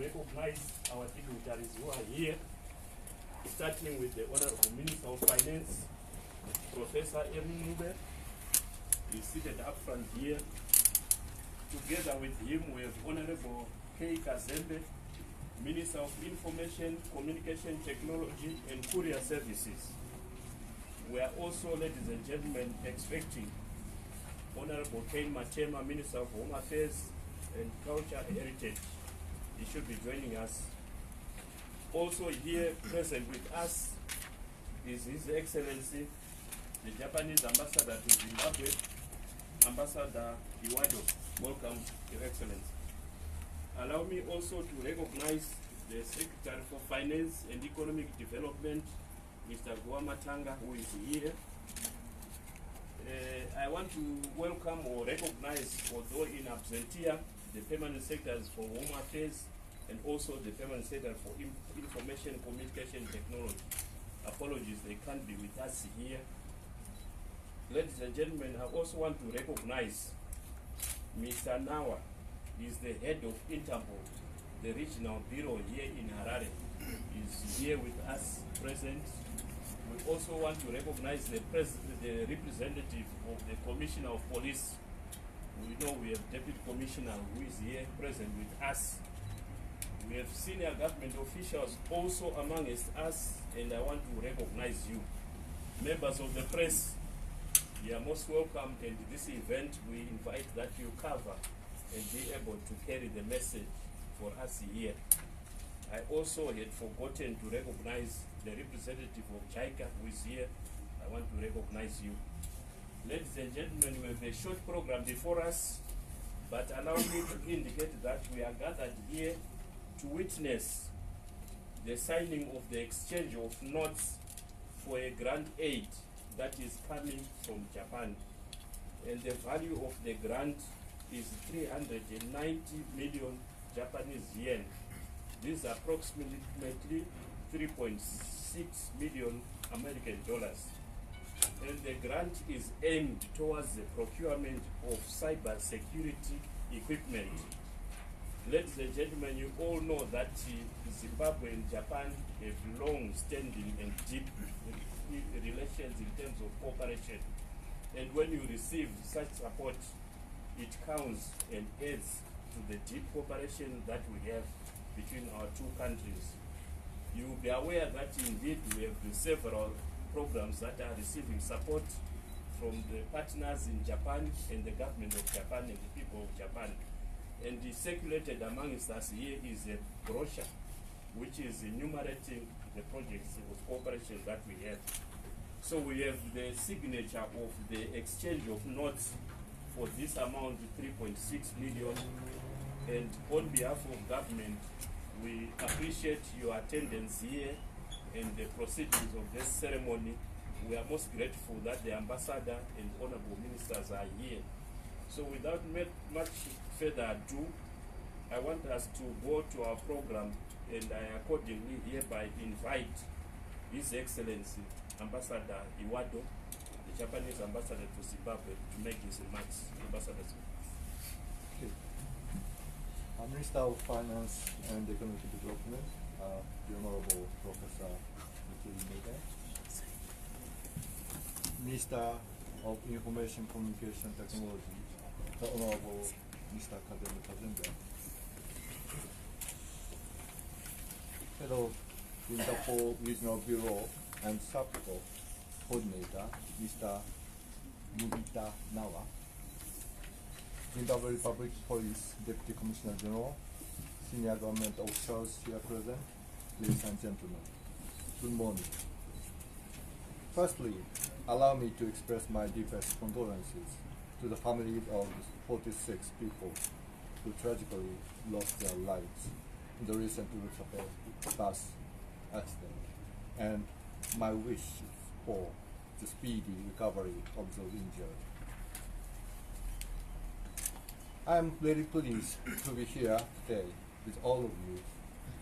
recognize our dignitaries who are here, starting with the Honorable Minister of Finance, Professor Ncube. He's seated up front here. Together with him, we have Honorable K. Kazembe, Minister of Information, Communication Technology and Courier Services. We are also, ladies and gentlemen, expecting Honorable Ken Machema, Minister of Home Affairs and Culture and Heritage. He should be joining us. Also here present with us is His Excellency, the Japanese Ambassador to Zimbabwe, Ambassador Iwado. Welcome, Your Excellency. Allow me also to recognize the Secretary for Finance and Economic Development, Mr. Guamatanga, who is here. I want to welcome or recognize, although in absentia, the Permanent Secretaries for Home Affairs and also the Permanent Secretary for Information Communication Technology. Apologies, they can't be with us here. Ladies and gentlemen, I also want to recognize Mr. Nawa. He's the head of Interpol, the regional bureau here in Harare. He's here with us, present. We also want to recognize the representative of the Commissioner of Police. We know we have Deputy Commissioner who is here present with us. We have senior government officials also amongst us, and I want to recognize you. Members of the press, you are most welcome, and this event we invite that you cover and be able to carry the message for us here. I also had forgotten to recognize the representative of JICA who is here. I want to recognize you. Ladies and gentlemen, we have a short program before us, but allow me to indicate that we are gathered here to witness the signing of the exchange of notes for a grant aid that is coming from Japan. And the value of the grant is 390 million Japanese yen. This is approximately 3.6 million American dollars. And the grant is aimed towards the procurement of cyber security equipment. Ladies and gentlemen, you all know that Zimbabwe and Japan have long-standing and deep relations in terms of cooperation. And when you receive such support, it counts and adds to the deep cooperation that we have between our two countries. You will be aware that indeed we have several programs that are receiving support from the partners in Japan and the government of Japan and the people of Japan. And circulated amongst us here is a brochure which is enumerating the projects of cooperation that we have. So we have the signature of the exchange of notes for this amount, 3.6 million. And on behalf of government, we appreciate your attendance here and the proceedings of this ceremony. We are most grateful that the ambassador and honorable ministers are here. So without much further ado, I want us to go to our program, and I accordingly hereby invite His Excellency Ambassador Iwado, the Japanese ambassador to Zimbabwe, to make his remarks. Ambassador. Okay. Minister of Finance and Economic Development, the Honorable Professor Mthuli Ncube, Minister of Information Communication Technology, the Honorable Mr. Kazembe, Head of Interpol Regional Bureau and Subco Coordinator, Mr. Mubita Nawa, Zimbabwe Public Police Deputy Commissioner General, senior government officials here present, ladies and gentlemen, good morning. Firstly, allow me to express my deepest condolences to the families of the 46 people who tragically lost their lives in the recent bus accident, and my wish for the speedy recovery of those injured. I am very pleased to be here today with all of you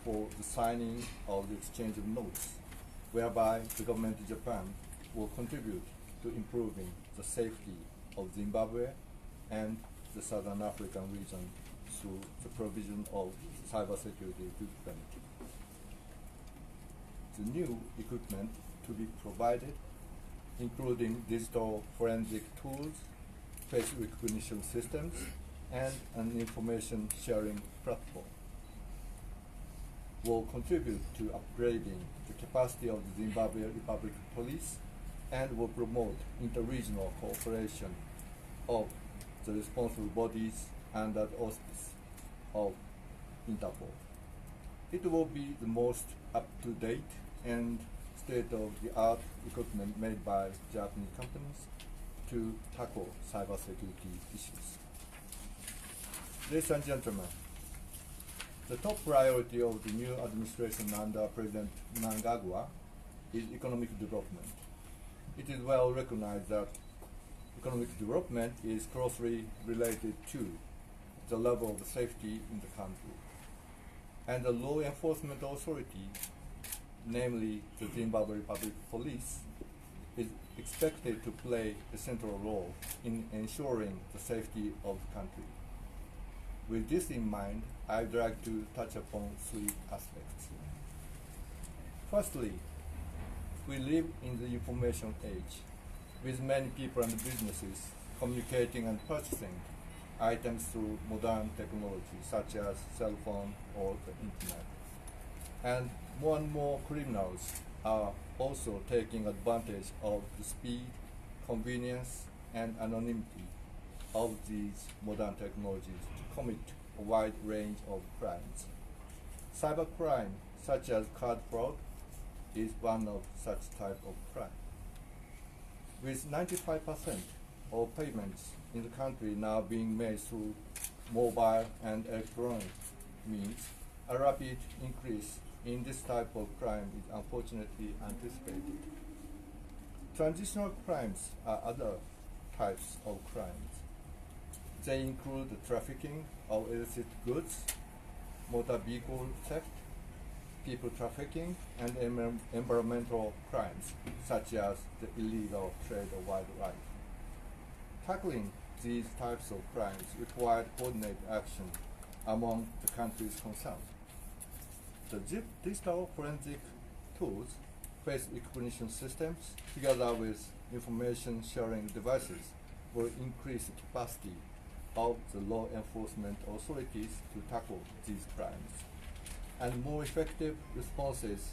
for the signing of the exchange of notes, whereby the government of Japan will contribute to improving the safety of Zimbabwe and the Southern African region through the provision of cybersecurity equipment. The new equipment to be provided, including digital forensic tools, face recognition systems, and an information sharing platform, will contribute to upgrading the capacity of the Zimbabwe Republic Police and will promote interregional cooperation of the responsible bodies under the auspice of Interpol. It will be the most up-to-date and state-of-the-art equipment made by Japanese companies to tackle cybersecurity issues. Ladies and gentlemen, the top priority of the new administration under President Mnangagwa is economic development. It is well recognized that economic development is closely related to the level of safety in the country. And the law enforcement authority, namely the Zimbabwe Republic Police, is expected to play a central role in ensuring the safety of the country. With this in mind, I would like to touch upon three aspects. Firstly, we live in the information age, with many people and businesses communicating and purchasing items through modern technology such as cell phone or the internet. And more criminals are also taking advantage of the speed, convenience, and anonymity of these modern technologies to commit a wide range of crimes. Cybercrime, such as card fraud, is one of such type of crime. With 95% of payments in the country now being made through mobile and electronic means, a rapid increase in this type of crime is unfortunately anticipated. Transitional crimes are other types of crimes. They include the trafficking of illicit goods, motor vehicle theft, people trafficking, and environmental crimes, such as the illegal trade of wildlife. Tackling these types of crimes required coordinated action among the countries concerned. The digital forensic tools, face recognition systems, together with information sharing devices, will increase the capacity of the law enforcement authorities to tackle these crimes. And more effective responses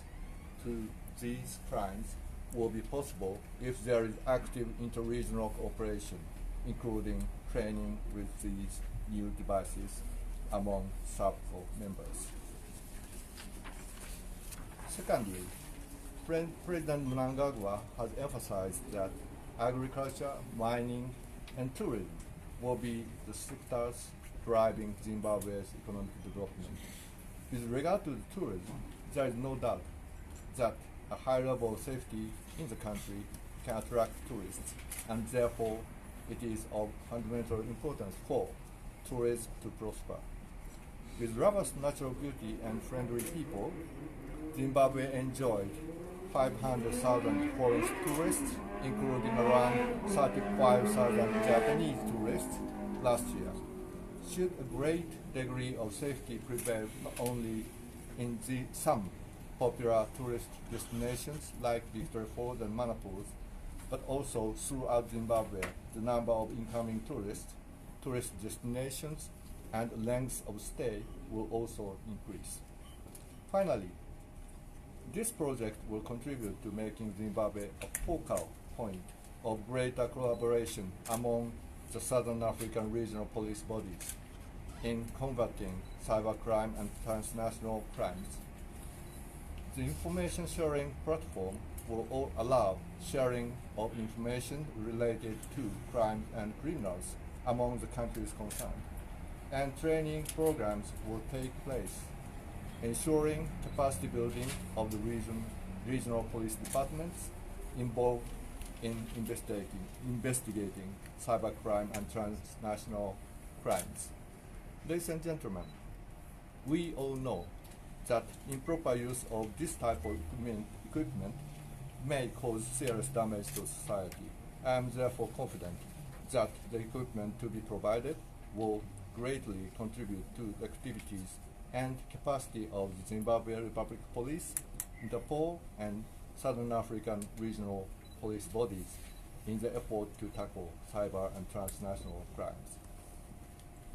to these crimes will be possible if there is active interregional cooperation, including training with these new devices among SAPCO members. Secondly, President Mnangagwa has emphasized that agriculture, mining, and tourism will be the sectors driving Zimbabwe's economic development. With regard to the tourism, there is no doubt that a high level of safety in the country can attract tourists, and therefore it is of fundamental importance for tourism to prosper. With robust natural beauty and friendly people, Zimbabwe enjoyed 500,000 foreign tourists, including around 35,000 Japanese tourists last year. Should a great degree of safety prevail not only in some popular tourist destinations like Victoria Falls and Manapus, but also throughout Zimbabwe, the number of incoming tourist destinations, and length of stay will also increase. Finally, this project will contribute to making Zimbabwe a focal point of greater collaboration among the Southern African regional police bodies in combating cybercrime and transnational crimes. The information sharing platform will allow sharing of information related to crime and criminals among the countries concerned, and training programs will take place, ensuring capacity building of the regional police departments involved in investigating cybercrime and transnational crimes. Ladies and gentlemen, we all know that improper use of this type of equipment may cause serious damage to society. I am therefore confident that the equipment to be provided will greatly contribute to the activities and capacity of the Zimbabwe Republic Police, Interpol, and Southern African regional police bodies in the effort to tackle cyber and transnational crimes.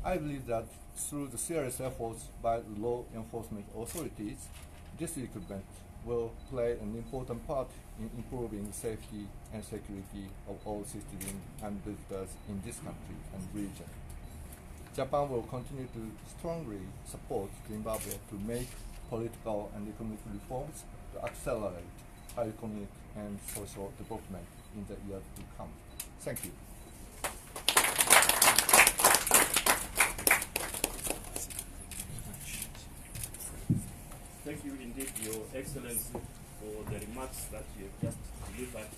I believe that through the serious efforts by the law enforcement authorities, this equipment will play an important part in improving the safety and security of all citizens and visitors in this country and region. Japan will continue to strongly support Zimbabwe to make political and economic reforms to accelerate economic and social development in the years to come. Thank you. Thank you indeed, Your Excellency, for the remarks that you have just delivered.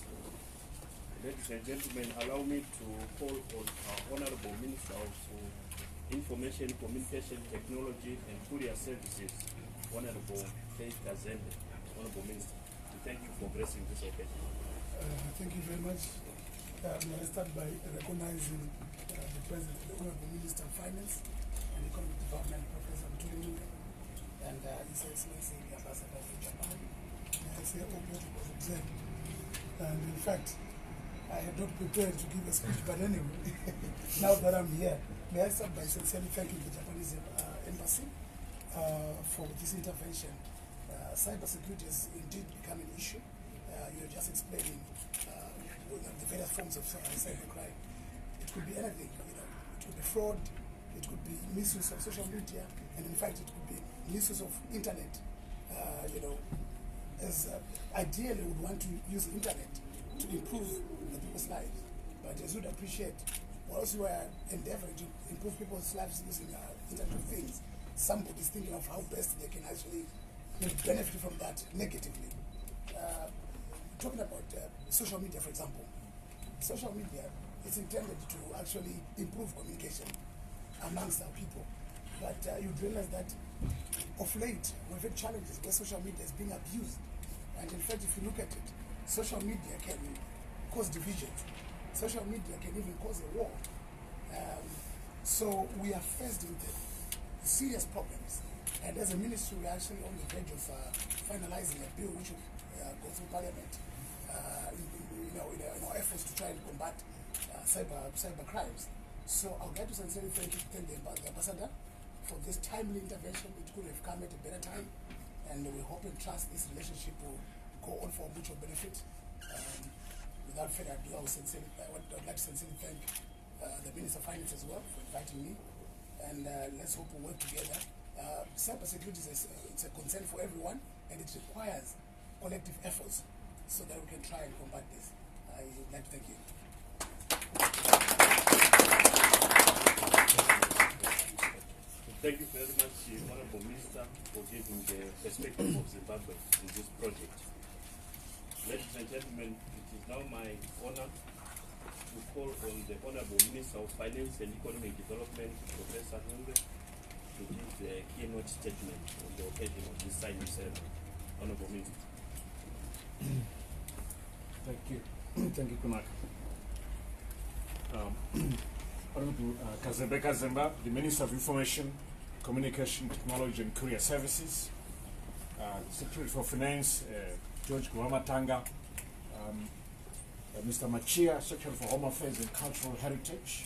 Ladies and gentlemen, allow me to call on our Honorable Minister of Information, Communication, Technology and Courier Services, Honorable Faith Kazembe. Honorable Minister, thank you for gracing this occasion. Thank you very much. May I start by recognizing the President, the Honorable Minister of Finance and Economic Development, Professor Mthuli Ncube, and His Excellency, the Ambassador to Japan. May I say all protocols observed. And in fact, I had not prepared to give a speech, but anyway, now that I'm here, may I start by sincerely thanking the Japanese Embassy for this intervention. Cybersecurity has indeed become an issue. You're just explaining the various forms of cybercrime. It could be anything, it could be fraud, it could be misuse of social media, and in fact it could be misuse of internet. As ideally we would want to use the internet to improve the people's lives. But as you'd appreciate, whilst we are endeavoring to improve people's lives using Internet of Things, somebody's thinking of how best they can actually benefit from that negatively. Talking about social media, for example, social media is intended to actually improve communication amongst our people. But you'd realize that of late, we've had challenges where social media is being abused. And in fact, if you look at it, social media can cause divisions. Social media can even cause a war. So we are faced with serious problems. And as a ministry, we're actually on the verge of finalizing a bill which will go through Parliament in our efforts to try and combat cyber crimes. So I would like to sincerely thank the Ambassador for this timely intervention. It could have come at a better time, and we hope and trust this relationship will go on for mutual benefit. Without further ado, I would like to sincerely thank the Minister of Finance as well for inviting me, and let's hope we work together. Cybersecurity is it's a concern for everyone, and it requires collective efforts so that we can try and combat this. I would like to thank you. Thank you very much, Honorable Minister, for giving the perspective of Zimbabwe in this project. Ladies and gentlemen, it is now my honor to call on the Honorable Minister of Finance and Economic Development, Professor Ncube, to give the keynote statement on the occasion of this signing ceremony. Honorable Minister. Thank you. Thank you, Kunak. Honorable Kazembe, the Minister of Information, Communication, Technology and Courier Services, Secretary for Finance, George Guamatanga, Mr. Machia, Secretary for Home Affairs and Cultural Heritage,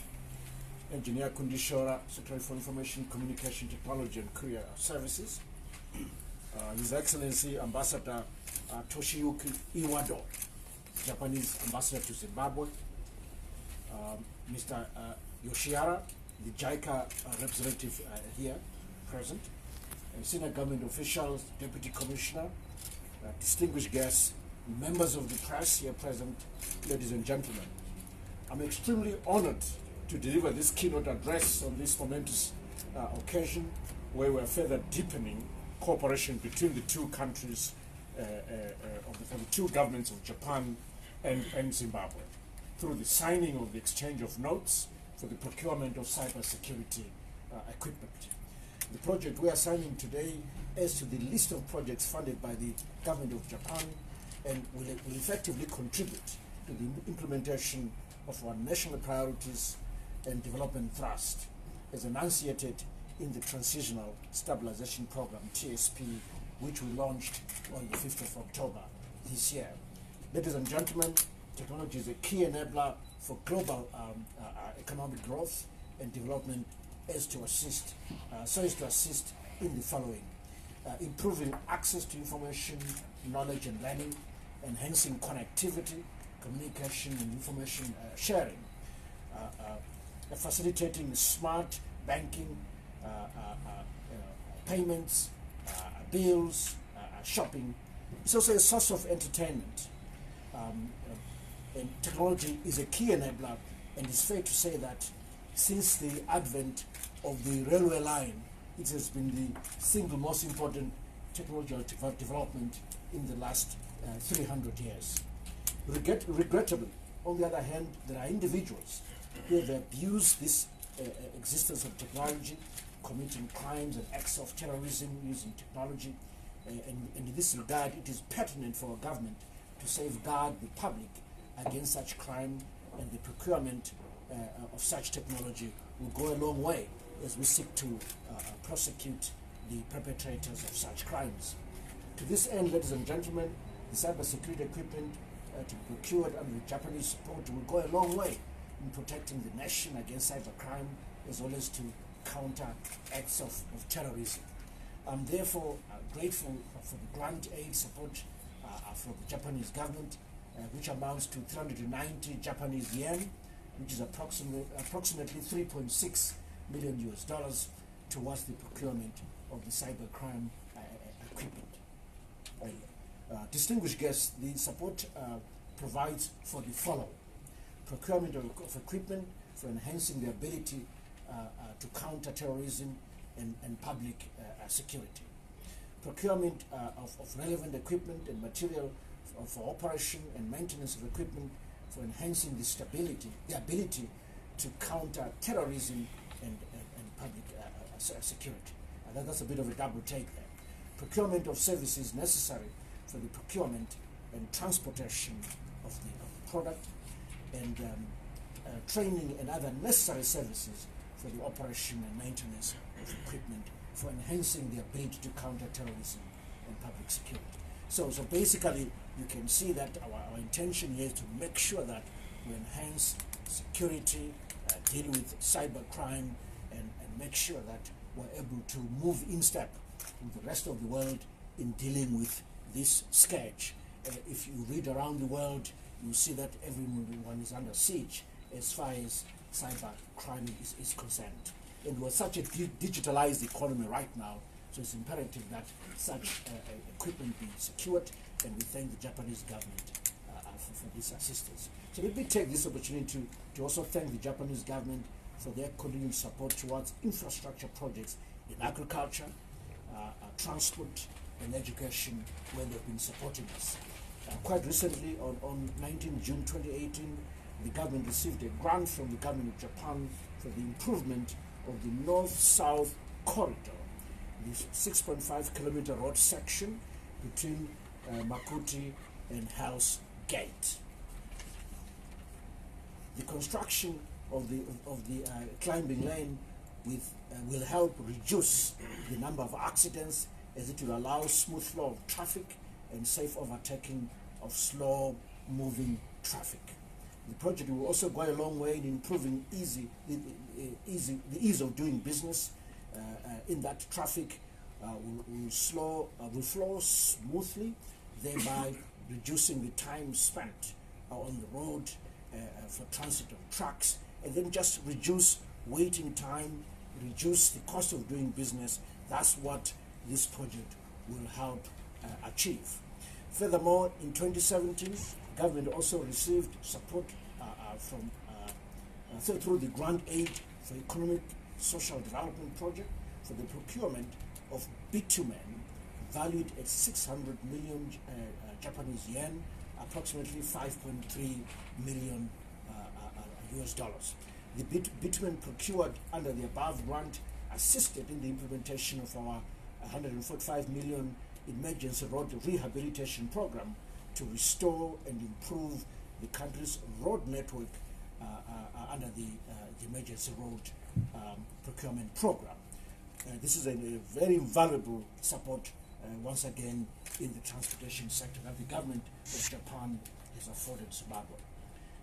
Engineer Kundishora, Secretary for Information, Communication, Technology and Courier Services, His Excellency Ambassador Toshiyuki Iwado, Japanese Ambassador to Zimbabwe, Mr. Yoshiara, the JICA representative here present, and senior government officials, Deputy Commissioner, distinguished guests, members of the press here present, ladies and gentlemen. I'm extremely honored to deliver this keynote address on this momentous occasion where we're further deepening cooperation between the two countries, the two governments of Japan and Zimbabwe, through the signing of the exchange of notes for the procurement of cybersecurity equipment. The project we are signing today adds to the list of projects funded by the government of Japan and will effectively contribute to the implementation of our national priorities and development thrust as enunciated in the Transitional Stabilization Program, TSP, which we launched on the 5th of October this year. Ladies and gentlemen, technology is a key enabler for global economic growth and development as to assist in the following: improving access to information, knowledge and learning, enhancing connectivity, communication and information sharing, facilitating smart banking, payments, bills, shopping. It's also a source of entertainment. And technology is a key enabler, and it's fair to say that since the advent of the railway line, it has been the single most important technological development in the last 300 years. Regrettably, on the other hand, there are individuals who have abused this existence of technology, committing crimes and acts of terrorism using technology. And in this regard, it is pertinent for a government to safeguard the public against such crime, and the procurement of such technology will go a long way as we seek to prosecute the perpetrators of such crimes. To this end, ladies and gentlemen, the cybersecurity equipment to be procured under the Japanese support will go a long way in protecting the nation against cybercrime, as well as to counter acts of terrorism. I'm therefore grateful for the grant aid support from the Japanese government, which amounts to 390 Japanese yen, which is approximately $3.6 million towards the procurement of the cybercrime equipment. Distinguished guests, the support provides for the following: procurement of equipment for enhancing the ability to counter terrorism and public security, procurement of relevant equipment and material for operation and maintenance of equipment for enhancing the stability, the ability to counter terrorism and public security. That's a bit of a double take there. Procurement of services necessary for the procurement and transportation of the product, and training and other necessary services for the operation and maintenance of equipment for enhancing the ability to counter terrorism and public security. So basically, you can see that our intention here is to make sure that we enhance security, deal with cybercrime, and make sure that we're able to move in step with the rest of the world in dealing with this scourge. If you read around the world, you see that everyone is under siege as far as cybercrime is concerned. And we're such a digitalized economy right now, so it's imperative that such equipment be secured, and we thank the Japanese government for this assistance. So let me take this opportunity to also thank the Japanese government for their continued support towards infrastructure projects in agriculture, transport, and education, where they've been supporting us. Quite recently, on 19 June 2018, the government received a grant from the government of Japan for the improvement of the north-south corridor, this 6.5 kilometer road section between Makuti and Hell's Gate. The construction of the climbing lane will help reduce the number of accidents, as it will allow smooth flow of traffic and safe overtaking of slow-moving traffic. The project will also go a long way in improving the ease of doing business, in that traffic will flow smoothly, thereby reducing the time spent on the road for transit of trucks, and then just reduce waiting time, reduce the cost of doing business. That's what this project will help achieve. Furthermore, in 2017, government also received support through the grant aid for economic social development project for the procurement of bitumen valued at 600 million Japanese yen, approximately 5.3 million US dollars. The bitumen procured under the above grant assisted in the implementation of our 145 million emergency road rehabilitation program to restore and improve the country's road network under the emergency road procurement program. This is a very invaluable support once again in the transportation sector that the government of Japan has afforded Zimbabwe.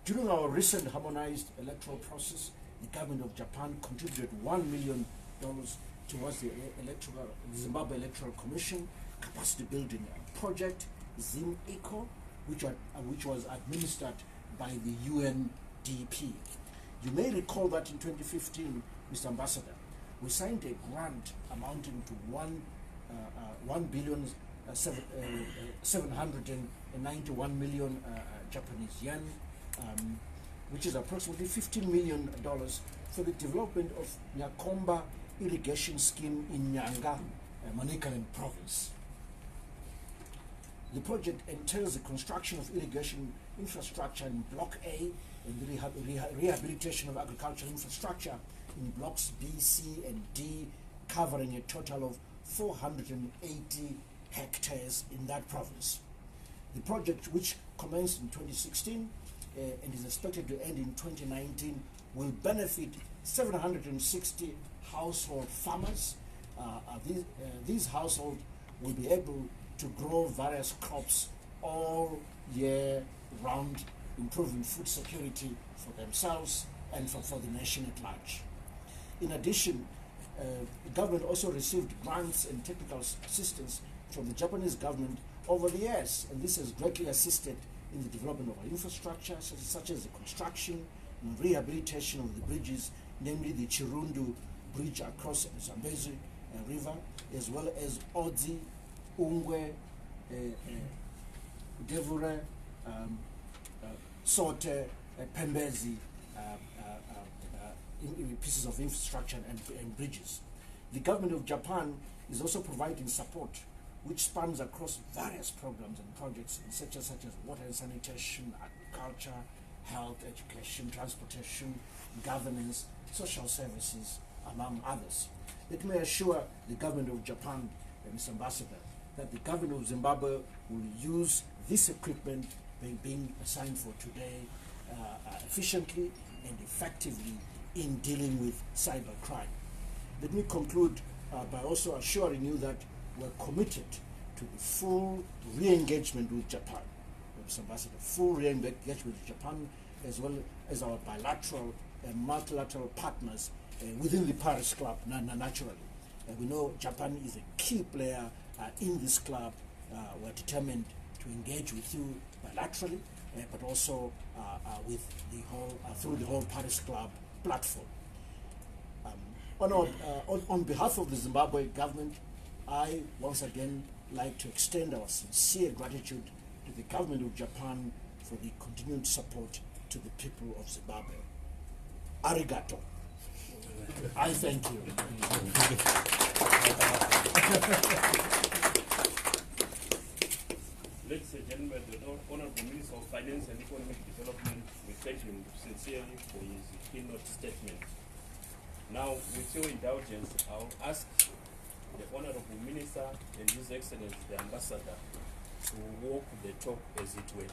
During our recent harmonized electoral process, the government of Japan contributed $1 million towards the Zimbabwe Electoral Commission capacity building project, ZIM-ECO, which was administered by the UNDP. You may recall that in 2015, Mr. Ambassador, we signed a grant amounting to 1,791 million Japanese yen, which is approximately $15 million for the development of Nyakomba irrigation scheme in Nyanga, Manicaland province. The project entails the construction of irrigation infrastructure in Block A and the rehabilitation of agricultural infrastructure in Blocks B, C, and D, covering a total of 480 hectares in that province. The project, which commenced in 2016 and is expected to end in 2019, will benefit 760 household farmers. These households will be able to grow various crops all year round, improving food security for themselves and for the nation at large. In addition, the government also received grants and technical assistance from the Japanese government over the years, and this has greatly assisted in the development of our infrastructure, such as the construction and rehabilitation of the bridges, namely the Chirundu Bridge across the Zambezi River, as well as Odzi, Ungwe, Devure, Sote, Pembezi, pieces of infrastructure and bridges. The government of Japan is also providing support which spans across various programs and projects such as water and sanitation, agriculture, health, education, transportation, governance, social services, among others. Let me assure the government of Japan, Mr. Ambassador, that the government of Zimbabwe will use this equipment being assigned for today efficiently and effectively in dealing with cybercrime. Let me conclude by also assuring you that we're committed to the full re-engagement with Japan, Mr. Ambassador, full re-engagement with Japan, as well as our bilateral and multilateral partners within the Paris Club, naturally. We know Japan is a key player in this club. We're determined to engage with you bilaterally, but also with the whole through the whole Paris Club platform. On behalf of the Zimbabwe government, I once again like to extend our sincere gratitude to the government of Japan for the continued support to the people of Zimbabwe. Arigato. I thank you. Ladies and gentlemen, the Honorable Minister of Finance and Economic Development, we thank him sincerely for his keynote statement. Now, with your indulgence, I'll ask the Honorable Minister and His Excellency the Ambassador to walk the talk, as it were,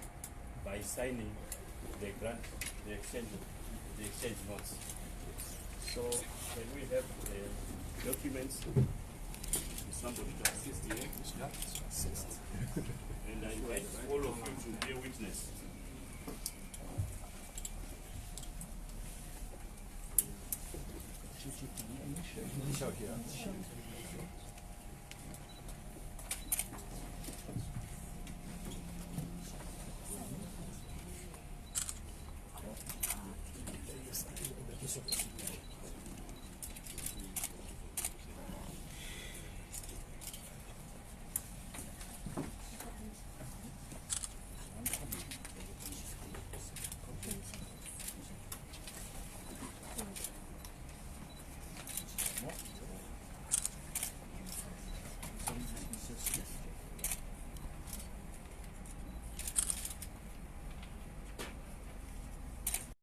by signing the grant, the exchange notes. So, can we have the documents? Somebody to assist here. And I invite all of you to be a witness. Yes,